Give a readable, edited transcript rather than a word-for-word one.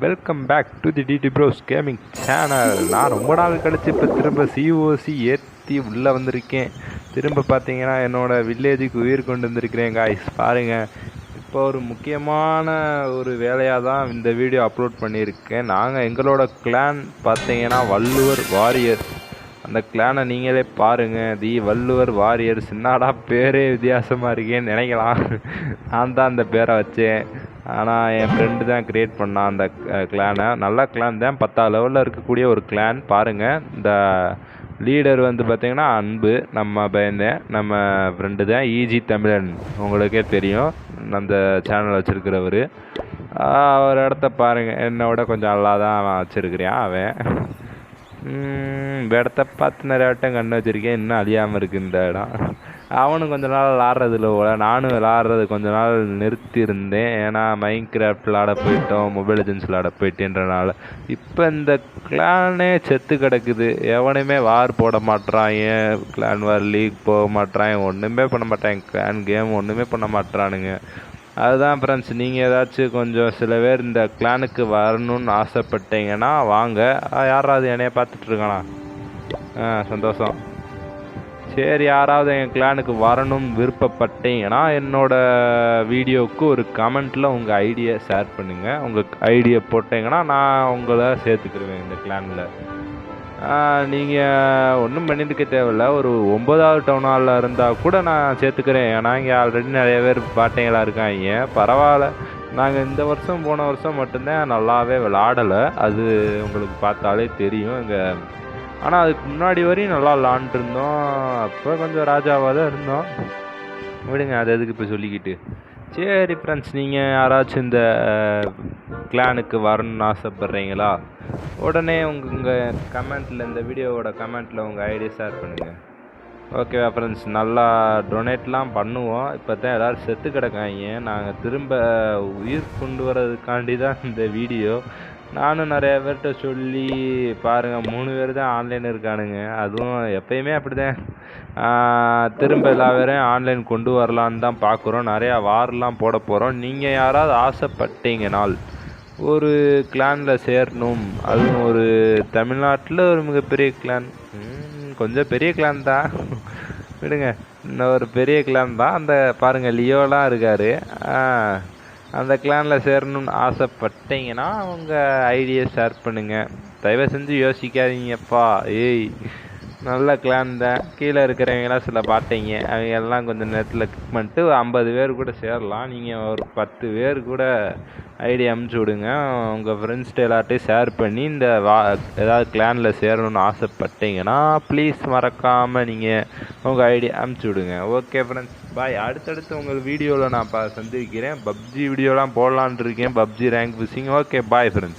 Welcome back to the DD bros gaming channel. நான் ரொம்ப நாள் கழிச்சு இப்போ திரும்ப சிஓசி ஏற்றி உள்ளே வந்திருக்கேன். திரும்ப பார்த்தீங்கன்னா என்னோடய வில்லேஜுக்கு உயிர் கொண்டு வந்திருக்கிறேன் காய்ஸ். பாருங்கள், இப்போ ஒரு முக்கியமான ஒரு வேலையாக தான் இந்த வீடியோ அப்லோட் பண்ணியிருக்கேன். நாங்கள் எங்களோட கிளான் பார்த்தீங்கன்னா வள்ளுவர் வாரியர்ஸ். அந்த கிளானை நீங்களே பாருங்கள், தி வள்ளுவர் வாரியர்ஸ். என்னடா பேரே வித்தியாசமாக இருக்கேன்னு நினைக்கலாம். நான் தான் அந்த பேரை வச்சேன், ஆனால் என் ஃப்ரெண்டு தான் க்ரியேட் பண்ணான் அந்த கிளானை. நல்ல கிளான் தான், 10ஆம் லெவலில் இருக்கக்கூடிய ஒரு கிளான். பாருங்கள், இந்த லீடர் வந்து பார்த்திங்கன்னா அன்பு, நம்ம பயந்தேன் நம்ம ஃப்ரெண்டு தான், ஈஜி தமிழன். உங்களுக்கே தெரியும், அந்த சேனல் வச்சுருக்கிறவர். அவர் இடத்த பாருங்கள், என்னை விட கொஞ்சம் நல்லா தான் வச்சுருக்கிறான் அவன். இந்த இடத்த பார்த்து நிறைய வட்டம் கண்ணு வச்சுருக்கேன், இன்னும் அழியாமல் இருக்குது இந்த இடம். அவனும் கொஞ்ச நாள் விளாட்றதில்ல போல், நானும் விளாட்றது கொஞ்ச நாள் நிறுத்தியிருந்தேன். ஏன்னா மைண்ட் கிராஃப்ட் விளாட போயிட்டோம், மொபைல் ஏஜென்ஸ் விளாட போயிட்டேன்றனால இப்போ இந்த கிளானே செத்து கிடக்குது. எவனுமே வார் போட மாட்றான், கிளான் வார் லீக் போக மாட்றான், ஒன்றுமே பண்ண மாட்டான், கிளான் கேம் ஒன்றுமே பண்ண மாட்றானுங்க. அதுதான் ஃப்ரெண்ட்ஸ், நீங்கள் ஏதாச்சும் கொஞ்சம் சில பேர் இந்த கிளானுக்கு வரணும்னு ஆசைப்பட்டீங்கன்னா வாங்க. யாராவது என்னைய பார்த்துட்ருக்கானா? சந்தோஷம். சரி, யாராவது என் கிளானுக்கு வரணும்னு விருப்பப்பட்டீங்கன்னா என்னோடய வீடியோவுக்கு ஒரு கமெண்ட்டில் உங்கள் ஐடியை ஷேர் பண்ணுங்கள். உங்கள் ஐடியை போட்டிங்கன்னா நான் உங்களை சேர்த்துக்கிடுவேன் இந்த கிளானில். நீங்கள் ஒன்றும் பண்ணியிருக்க தேவையில்ல, ஒரு 9வது டவுன் ஹாலில் இருந்தால் கூட நான் சேர்த்துக்கிறேன். ஏன்னா இங்கே ஆல்ரெடி நிறைய பேர் பாட்டைங்களாக இருக்காங்க. பரவாயில்ல, நாங்கள் இந்த வருஷம் போன வருஷம் மட்டும்தான் நல்லாவே விளாடலை, அது உங்களுக்கு பார்த்தாலே தெரியும் இங்கே. ஆனால் அதுக்கு முன்னாடி வரையும் நல்லா விளாண்டுருந்தோம். அப்போ கொஞ்சம் ராஜாவாக தான் இருந்தோம். விடுங்க, அது எதுக்கு இப்போ சொல்லிக்கிட்டு. சரி ஃப்ரெண்ட்ஸ், நீங்கள் யாராச்சும் இந்த கிளானுக்கு வரணும்னு ஆசைப்பட்றீங்களா? உடனே உங்கள் கமெண்ட்டில், இந்த வீடியோவோட கமெண்ட்டில் உங்கள் ஐடியா ஷேர் பண்ணுங்கள். ஓகேவா ஃப்ரெண்ட்ஸ்? நல்லா டொனேட்லாம் பண்ணுவோம். இப்போ தான் எல்லோரும் செத்து கிடக்காங்க. நாங்கள் திரும்ப உயிர் கொண்டு வர்றதுக்காண்டி தான் இந்த வீடியோ. நானும் நிறைய பேர்கிட்ட சொல்லி பாருங்கள், 3 பேர் தான் ஆன்லைன் இருக்கானுங்க. அதுவும் எப்பயுமே அப்படி தான். திரும்ப எல்லா பேரையும் ஆன்லைன் கொண்டு வரலான்னு தான் பார்க்குறோம். நிறையா வார்லாம் போட போகிறோம். நீங்கள் யாராவது ஆசைப்பட்டீங்கனால் ஒரு கிளானில் சேரணும், அதுவும் ஒரு தமிழ்நாட்டில் ஒரு மிகப்பெரிய கிளான், கொஞ்சம் பெரிய கிளான் தான் விடுங்க, இன்னும் ஒரு பெரிய கிளான் தான். அந்த பாருங்கள் லியோலாம் இருக்கார். அந்த கிளானில் சேரணும்னு ஆசைப்பட்டீங்கன்னா அவங்க ஐடியா ஷேர் பண்ணுங்கள். தயவு செஞ்சு யோசிக்காதீங்கப்பா. நல்ல கிளான் தான். கீழே இருக்கிறவங்களாம் சில பாட்டைங்க, அவங்க எல்லாம் கொஞ்சம் நேரத்தில் கிளிக் பண்ணிட்டு 50 பேர் கூட சேரலாம். நீங்கள் ஒரு 10 பேர் கூட ஐடியா அமுச்சு விடுங்க. உங்கள் ஃப்ரெண்ட்ஸ்கிட்ட எல்லார்ட்டையும் ஷேர் பண்ணி இந்த ஏதாவது கிளானில் சேரணும்னு ஆசைப்பட்டீங்கன்னா ப்ளீஸ் மறக்காமல் நீங்கள் உங்கள் ஐடியா அமுச்சு விடுங்க. ஓகே ஃப்ரெண்ட்ஸ், பாய். அடுத்தடுத்து உங்கள் வீடியோவில் நான் சந்திக்கிறேன். பப்ஜி வீடியோலாம் போடலான் இருக்கேன், PUBG rank pushing. Okay, bye friends.